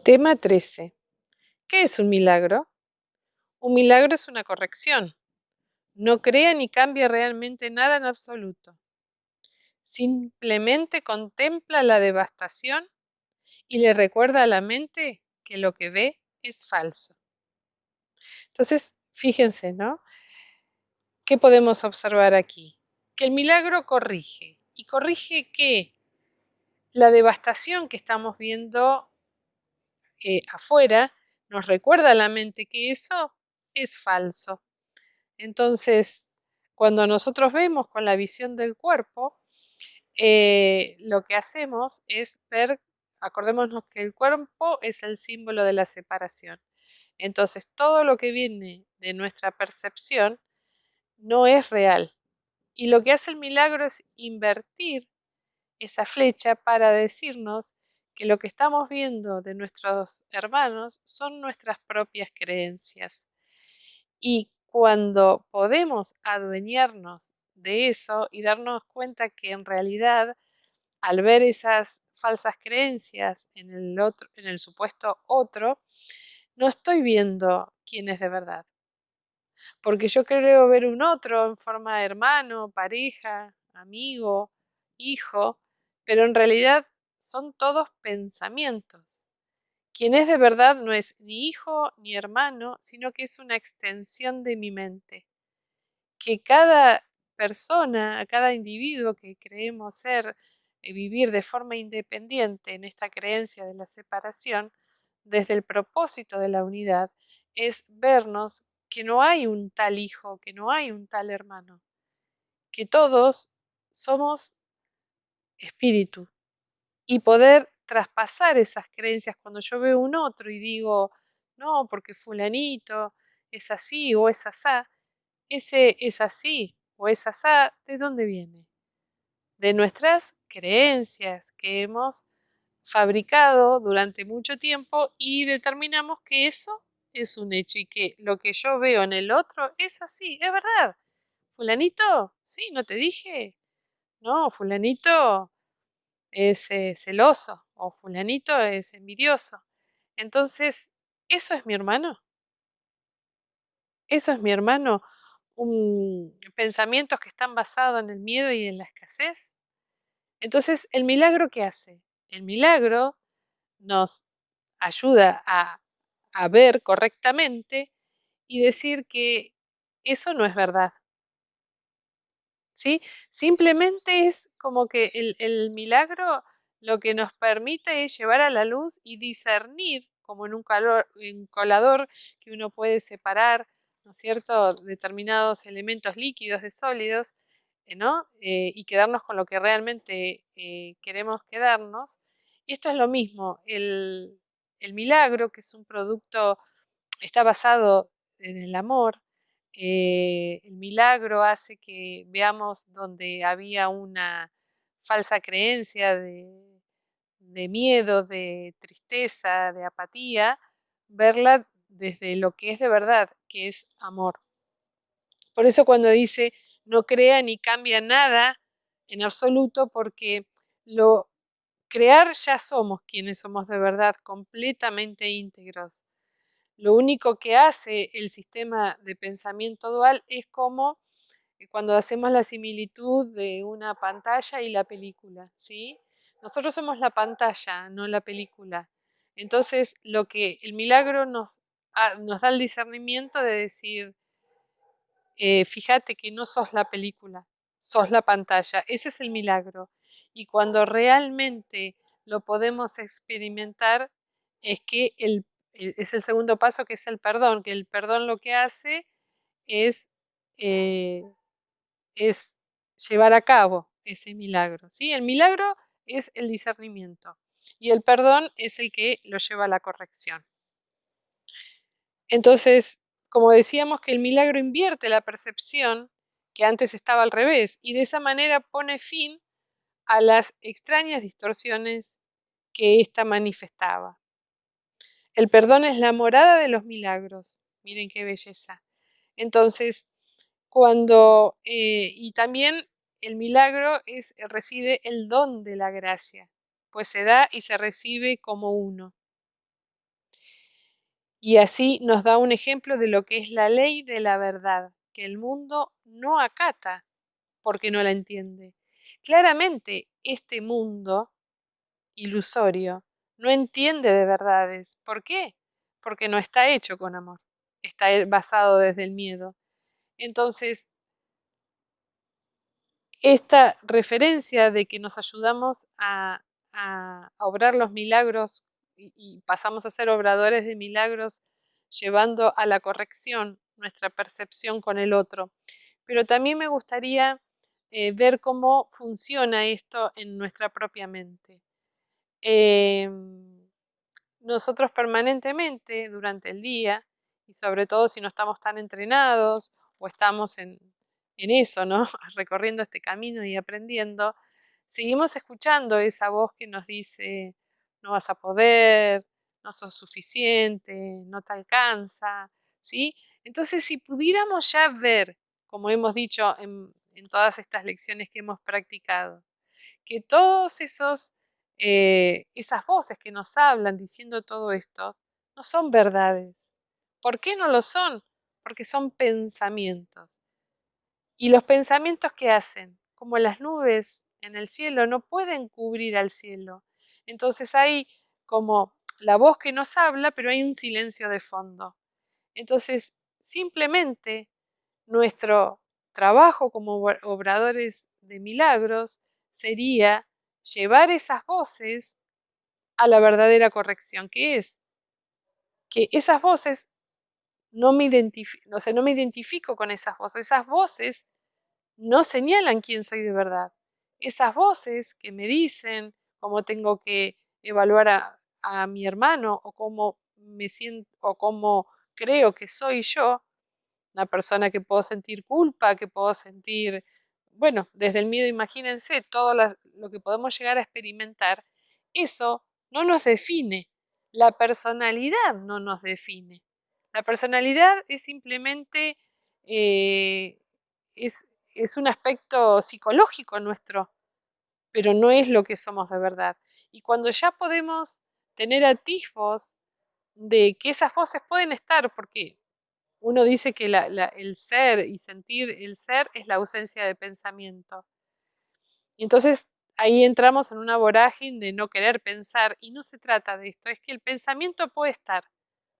Tema 13. ¿Qué es un milagro? Un milagro es una corrección. No crea ni cambia realmente nada en absoluto. Simplemente contempla la devastación y le recuerda a la mente que lo que ve es falso. Entonces, fíjense, ¿no? ¿Qué podemos observar aquí? Que el milagro corrige. ¿Y corrige qué? La devastación que estamos viendo afuera nos recuerda a la mente que eso es falso. Entonces, cuando nosotros vemos con la visión del cuerpo, lo que hacemos es ver, acordémonos que el cuerpo es el símbolo de la separación. Entonces, todo lo que viene de nuestra percepción no es real. Y lo que hace el milagro es invertir esa flecha para decirnos que lo que estamos viendo de nuestros hermanos son nuestras propias creencias. Y cuando podemos adueñarnos de eso y darnos cuenta que en realidad al ver esas falsas creencias en el otro, en el supuesto otro, no estoy viendo quién es de verdad. Porque yo creo ver un otro en forma de hermano, pareja, amigo, hijo, pero en realidad son todos pensamientos. Quien es de verdad no es ni hijo ni hermano, sino que es una extensión de mi mente. Que cada persona, cada individuo que creemos ser, vivir de forma independiente en esta creencia de la separación, desde el propósito de la unidad, es vernos que no hay un tal hijo, que no hay un tal hermano, que todos somos espíritu y poder traspasar esas creencias cuando yo veo un otro y digo, no, porque fulanito es así o es asá, ese es así o es asá, ¿de dónde viene? De nuestras creencias que hemos fabricado durante mucho tiempo y determinamos que eso es un hecho y que lo que yo veo en el otro es así, es verdad. Fulanito, sí, no te dije. No, fulanito es celoso o fulanito es envidioso. Entonces, ¿eso es mi hermano? ¿Eso es mi hermano? Pensamientos que están basados en el miedo y en la escasez. Entonces, ¿el milagro qué hace? El milagro nos ayuda a ver correctamente y decir que eso no es verdad, ¿sí? Simplemente es como que el milagro lo que nos permite es llevar a la luz y discernir, como en un colador que uno puede separar, ¿no es cierto?, determinados elementos líquidos de sólidos, ¿no? Y quedarnos con lo que realmente queremos quedarnos. Y esto es lo mismo, el milagro, que es un producto, está basado en el amor. El milagro hace que veamos donde había una falsa creencia de miedo, de tristeza, de apatía, verla desde lo que es de verdad, que es amor. Por eso cuando dice no crea ni cambia nada en absoluto, porque lo crear ya somos quienes somos de verdad, completamente íntegros. Lo único que hace el sistema de pensamiento dual es como cuando hacemos la similitud de una pantalla y la película, ¿sí? Nosotros somos la pantalla, no la película. Entonces, lo que el milagro nos da el discernimiento de decir, fíjate que no sos la película, sos la pantalla. Ese es el milagro. Y cuando realmente lo podemos experimentar, es que es el segundo paso, que es el perdón, que el perdón lo que hace es, eh, es llevar a cabo ese milagro, ¿sí? El milagro es el discernimiento y el perdón es el que lo lleva a la corrección. Entonces, como decíamos, que el milagro invierte la percepción que antes estaba al revés y de esa manera pone fin a las extrañas distorsiones que ésta manifestaba. El perdón es la morada de los milagros. Miren qué belleza. Entonces, y también el milagro reside el don de la gracia, pues se da y se recibe como uno. Y así nos da un ejemplo de lo que es la ley de la verdad, que el mundo no acata porque no la entiende. Claramente, este mundo ilusorio no entiende de verdades. ¿Por qué? Porque no está hecho con amor, está basado desde el miedo. Entonces, esta referencia de que nos ayudamos a obrar los milagros y pasamos a ser obradores de milagros llevando a la corrección nuestra percepción con el otro. Pero también me gustaría ver cómo funciona esto en nuestra propia mente. Nosotros permanentemente durante el día, y sobre todo si no estamos tan entrenados o estamos en eso, ¿no? Recorriendo este camino y aprendiendo, seguimos escuchando esa voz que nos dice, no vas a poder, no sos suficiente, no te alcanza, ¿sí? Entonces, si pudiéramos ya ver, como hemos dicho en todas estas lecciones que hemos practicado, que todos esas voces que nos hablan diciendo todo esto no son verdades. ¿Por qué no lo son? Porque son pensamientos. Y los pensamientos que hacen, como las nubes en el cielo, no pueden cubrir al cielo. Entonces hay como la voz que nos habla, pero hay un silencio de fondo. Entonces, simplemente nuestro trabajo como obradores de milagros sería llevar esas voces a la verdadera corrección, que es que esas voces no me identifico con esas voces no señalan quién soy de verdad. Esas voces que me dicen cómo tengo que evaluar a mi hermano o cómo me siento o cómo creo que soy yo, una persona que puedo sentir culpa, que puedo sentir, bueno, desde el miedo, imagínense todo lo que podemos llegar a experimentar, eso no nos define, la personalidad no nos define. La personalidad es simplemente, eh, es un aspecto psicológico nuestro, pero no es lo que somos de verdad. Y cuando ya podemos tener atisbos de que esas voces pueden estar, porque uno dice que el ser y sentir el ser es la ausencia de pensamiento. Y entonces ahí entramos en una vorágine de no querer pensar y no se trata de esto, es que el pensamiento puede estar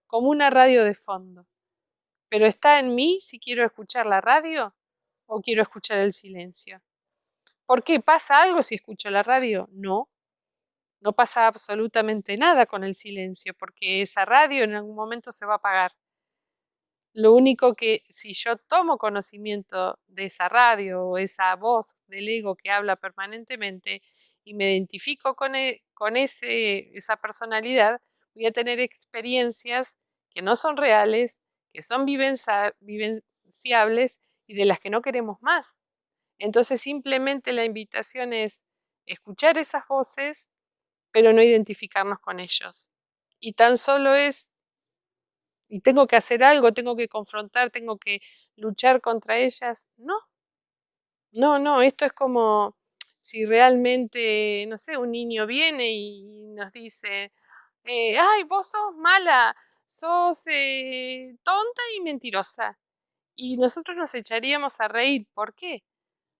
como una radio de fondo, pero está en mí si quiero escuchar la radio o quiero escuchar el silencio. ¿Por qué? ¿Pasa algo si escucho la radio? No, no pasa absolutamente nada con el silencio, porque esa radio en algún momento se va a apagar. Lo único que si yo tomo conocimiento de esa radio o esa voz del ego que habla permanentemente y me identifico con esa personalidad, voy a tener experiencias que no son reales, que son vivenciables y de las que no queremos más. Entonces simplemente la invitación es escuchar esas voces, pero no identificarnos con ellos. Y tan solo es y tengo que hacer algo, tengo que confrontar, tengo que luchar contra ellas. No, no, no, esto es como si realmente, no sé, un niño viene y nos dice, ay, vos sos mala, sos tonta y mentirosa. Y nosotros nos echaríamos a reír. ¿Por qué?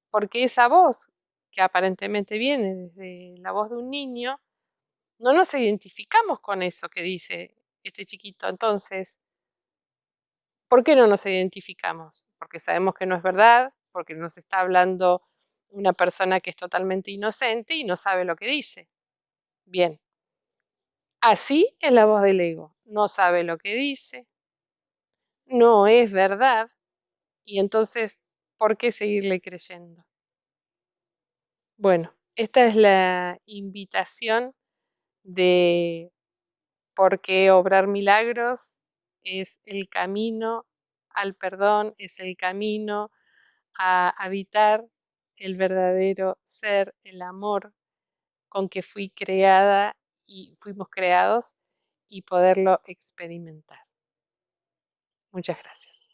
Porque esa voz, que aparentemente viene desde la voz de un niño, no nos identificamos con eso que dice este chiquito. Entonces, ¿por qué no nos identificamos? Porque sabemos que no es verdad, porque nos está hablando una persona que es totalmente inocente y no sabe lo que dice. Bien, así es la voz del ego. No sabe lo que dice, no es verdad, y entonces, ¿por qué seguirle creyendo? Bueno, esta es la invitación de por qué obrar milagros es el camino al perdón, es el camino a habitar el verdadero ser, el amor con que fui creada y fuimos creados y poderlo experimentar. Muchas gracias.